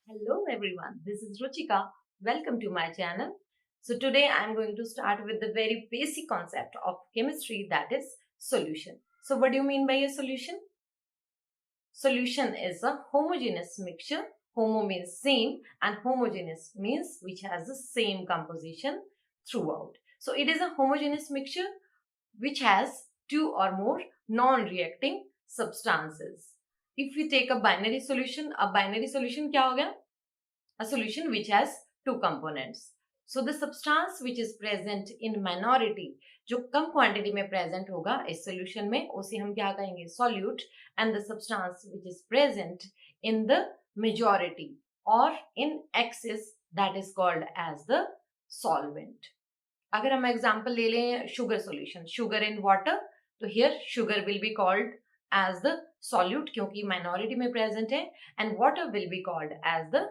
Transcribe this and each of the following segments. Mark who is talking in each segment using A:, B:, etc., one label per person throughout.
A: Hello everyone, this is Ruchika. Welcome to my channel. So today I am going to start with the very basic concept of chemistry, that is solution. So what do you mean by a solution? Solution is a homogeneous mixture. Homo means same and homogeneous means which has the same composition throughout. So it is a homogeneous mixture which has two or more non-reacting substances. If we take a binary solution क्या हो गया? A solution which has two components. So the substance which is present in minority, जो कम quantity में present होगा इस solution में, उसे हम क्या कहेंगे? Solute. And the substance which is present in the majority or in excess, that is called as the solvent. अगर हम example ले लें sugar solution, sugar in water, तो here sugar will be called as the solute क्योंकि minority में present है, and water will be called as the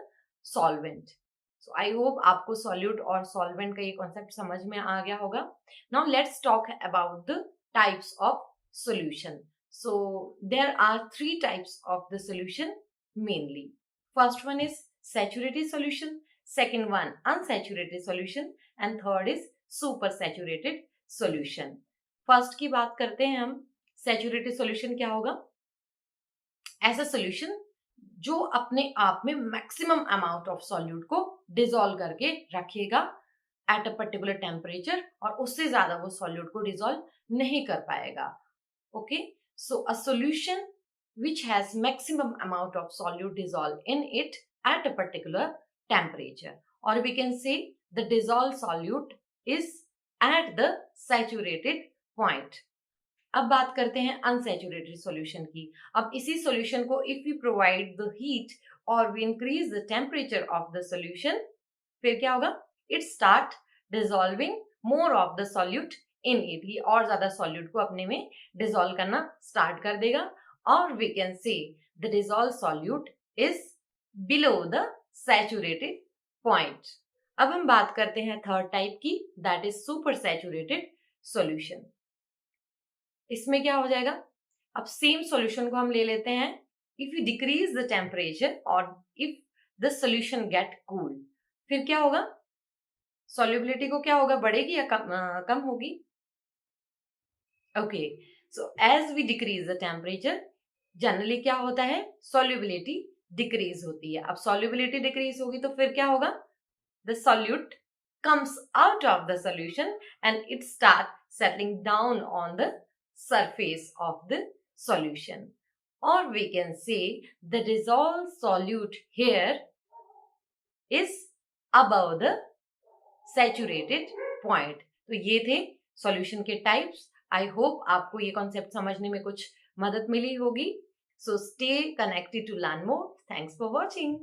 A: solvent. So I hope आपको solute और solvent का ये concept समझ में आ गया होगा. Now let's talk about the types of solution. So there are three types of the solution mainly. First one is saturated solution, second one unsaturated solution, and third is super saturated solution. First की बात करते हैं हम. Saturated solution क्या होगा? ऐसा solution जो अपने आप में मैक्सिमम अमाउंट ऑफ सॉल्यूट को डिसॉल्व करके रखेगा एट अ पर्टिकुलर टेम्परेचर, और उससे ज्यादा वो सॉल्यूट को डिसॉल्व नहीं कर पाएगा. Okay, so a solution which has maximum amount of solute dissolved in it at a particular temperature, or we can say the dissolved solute is at the saturated point. अब बात करते हैं unsaturated solution की. अब इसी solution को if we provide the heat और we increase the temperature of the solution, फिर क्या होगा? It start dissolving more of the solute in it. ये और ज्यादा सॉल्यूट को अपने में डिसॉल्व करना स्टार्ट कर देगा, और we can say the dissolve solute is below the saturated point. अब हम बात करते हैं थर्ड टाइप की, that is super saturated solution. इसमें क्या हो जाएगा? अब सेम सॉल्यूशन को हम ले लेते हैं. If you decrease the temperature और if the solution get cool, फिर क्या होगा? सॉल्युबिलिटी को क्या होगा? बढ़ेगी या कम होगी? Okay, so as we decrease the temperature, generally क्या होता है? सॉल्युबिलिटी डिक्रीज होती है. अब सॉल्युबिलिटी डिक्रीज होगी तो फिर क्या होगा? The solute comes out of the solution and it start settling down on the surface of the solution, or we can say the dissolved solute here is above the saturated point. तो ये थे solution के types. I hope आपको ये concept समझने में कुछ मदद मिली होगी. So stay connected to learn more. Thanks for watching.